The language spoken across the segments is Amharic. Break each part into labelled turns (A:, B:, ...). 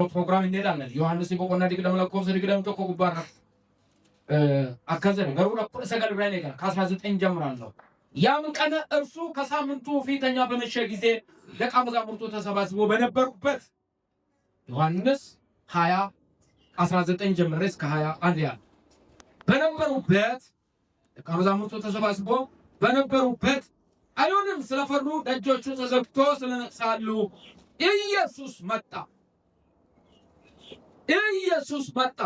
A: ፕሮግራም እንሄዳለን። ዮሐንስ ይቆቆና ዲግደም ለኮስ ዲግደም ተቆቁባራ አከዘን ገሩላ ሰገል ብራይኔ ጋር ከ19 ጀምራለሁ። ያም ቀን እርሱ ከሳምንቱ ፊተኛ በመሸ ጊዜ ደቀ መዛሙርቱ ተሰባስበው በነበሩበት ዮሐንስ 20:19 ጀምሮ እስከ 21 ያለ በነበሩበት ደቀ መዛሙርቱ ተሰባስበው በነበሩበት አይሁድም ስለፈሩ ደጆቹ ተዘግቶ ሳሉ ኢየሱስ መጣ።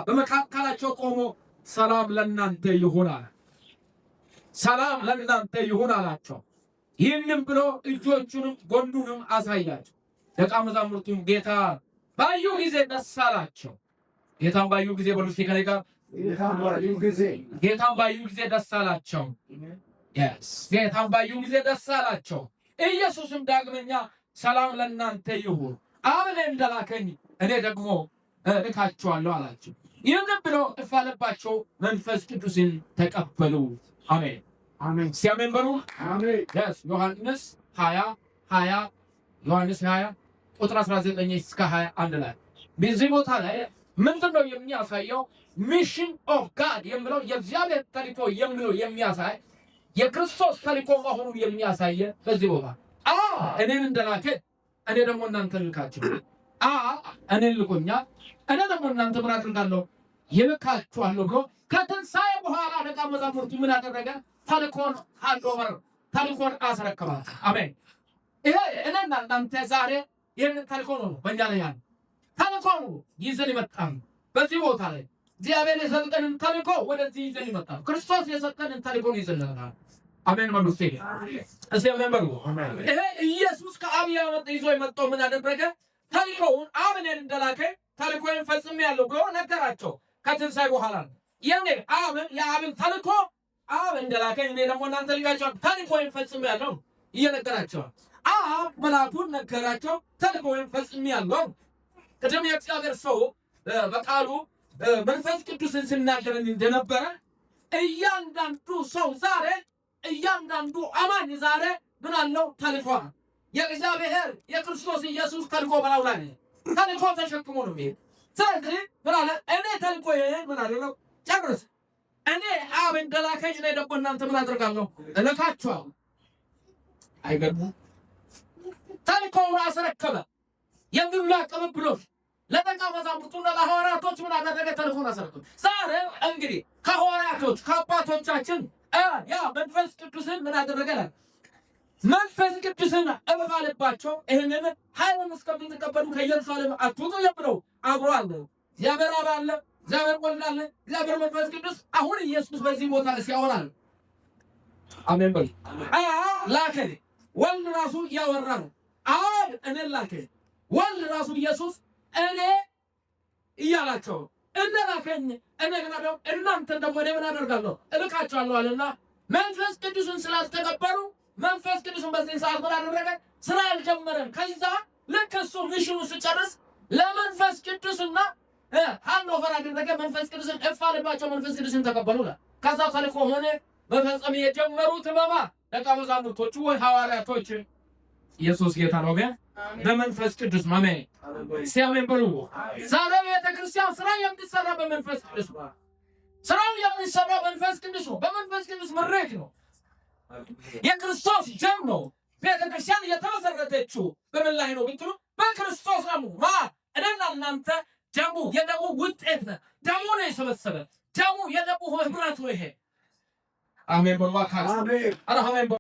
A: በመካከላቸው ቆሞ ሰላም ለእናንተ ይሁን አለ። ሰላም ለእናንተ ይሁን አላቸው። ይህንም ብሎ እጆቹንም ጎኑንም አሳያቸው። ደቀ መዛሙርቱም ጌታን ባዩ ጊዜ ደስ አላቸው። ጌታን ባዩ ጊዜ በሉስ ከኔ ጋር ጌታን ባዩ ጊዜ ደስ አላቸው። ጌታን ባዩ ጊዜ ደስ አላቸው። ኢየሱስም ዳግመኛ ሰላም ለእናንተ ይሁን፣ አብ እኔን እንደላከኝ እኔ ደግሞ እልካችኋለሁ አላቸው። ይህንም ብሎ እፍ አለባቸው፣ መንፈስ ቅዱስን ተቀበሉ። አሜን አሜን። ሲያሜን በሉ አሜን። ዮሐንስ 20 ቁጥር 19 እስከ 21 ላይ በዚህ ቦታ ላይ ምንድነው የሚያሳየው? ሚሽን ኦፍ ጋድ የሚለው የእግዚአብሔር ተልእኮ የሚለው የሚያሳይ የክርስቶስ ተልእኮ መሆኑን የሚያሳየ በዚህ ቦታ እኔን እንደላከ እኔ ደግሞ እናንተን ልካችሁ እኔን ልኮኛል፣ እኔ ደግሞ እናንተ ምን አድርጋለሁ ይልካችኋለሁ ብሎ ከትንሣኤ በኋላ ደቀ መዛሙርቱ ምን አደረገ? ተልእኮን ሃንዶቨር ተልእኮን አስረከባቸው። አሜን። ይሄ እኔና እናንተ ዛሬ ይህንን ተልእኮ ነው በእኛ ላይ ያለ ተልእኮ ይዘን ይመጣል። በዚህ ቦታ ላይ እግዚአብሔር የሰጠንን ተልእኮ ወደዚህ ይዘን ይመጣል። ክርስቶስ የሰጠንን ተልእኮ ይዘን ይመጣል። አሜን በሉስ። እዚህ መንበሩ ይሄ ኢየሱስ ከአብ ይዞ የመጣው ምን አደረገ? ተልእኮውን አብ እኔን እንደላከ ተልእኮውን ፈጽሜያለሁ ብሎ ነገራቸው። ከትንሣኤ በኋላ የኔ የአብን ተልእኮ አብ እንደላከኝ እኔ ደግሞ እናንተ ልካችኋለሁ፣ ተልእኮውን ፈጽሜያለሁ እየነገራቸው አብ መልአኩን ነገራቸው። ተልእኮውን ፈጽሜያለሁ። ቅድም የእግዚአብሔር ሰው በቃሉ መንፈስ ቅዱስን ሲናገረን እንደነበረ እያንዳንዱ ሰው ዛሬ እያንዳንዱ አማኝ ዛሬ ምን አለው? ተልእኮ። የእግዚአብሔር የክርስቶስ ኢየሱስ ተልእኮ በላው ላይ ተልእኮ ተሸክሞ ነው የሚሄድ። ስለዚህ ምን አለ? እኔ ተልእኮዬ ምን አደረገው? ጨርስ። እኔ አብ እንደላከኝ እኔ ደግሞ እናንተ ምን አደርጋለሁ? እልካችኋለሁ። አይገርምም? ተልእኮውን አስረከበ። የሚላ ቅብብሎች ለደቀ መዛሙርቱና ለሐዋርያቶች ምን አደረገ? ተልእኮውን አስረከበ። ዛሬ እንግዲህ ከሐዋርያቶች ከአባቶቻችን ያ መንፈስ ቅዱስን ምን አደረገ? መንፈስ ቅዱስን እበባለባቸው። ይህንን ኃይልን እስከምትቀበሉ ከኢየሩሳሌም አትውጡ የምለው አብሮ አለ። እግዚአብሔር አብ አለ፣ እግዚአብሔር ወልድ አለ፣ እግዚአብሔር መንፈስ ቅዱስ። አሁን ኢየሱስ በዚህ ቦታ ላይ ሲያወራ ነው። አሜን በሉ። ላከኝ። ወልድ ራሱ እያወራ ነው። አብ እኔን ላከኝ። ወልድ ራሱ ኢየሱስ እኔ እያላቸው እንደላከኝ እኔ ግን አለው እናንተን ደግሞ እኔ ምን አደርጋለሁ? እልካቸዋለሁ አለና መንፈስ ቅዱስን ስላልተቀበሉ መንፈስ ቅዱስን በዚህ ሰዓት ምን አደረገ? ስራ አልጀመረም። ከዛ ልክ እሱ ሚሽኑ ሲጨርስ ለመንፈስ ቅዱስና ሃንዶቨር አደረገ። መንፈስ ቅዱስን እፍ አለባቸው፣ መንፈስ ቅዱስን ተቀበሉ። ከዛ ተልእኮ ሆነ መፈጸም የጀመሩት ደቀ መዛሙርቶቹ ወይ ሐዋርያቶች። ኢየሱስ ጌታ ነው። በመንፈስ ቅዱስ አሜን። ሲያሜን በሉ። ዛሬ ቤተክርስቲያን ስራ የምትሰራ በመንፈስ ቅዱስ ነው። ስራው የሚሰራ በመንፈስ ቅዱስ ነው። በመንፈስ ቅዱስ ምሬት ነው። የክርስቶስ ደም ነው። ቤተክርስቲያን የተመሰረተችው በምን ላይ ነው ብትሉ በክርስቶስ ነው። እኔና እናንተ ደሙ የደሙ ውጤት ነው። ደሙ ነው የሰበሰበ። ደሙ የደሙ ህብረት ነው። ይሄ አሜን በሉ። አሜን።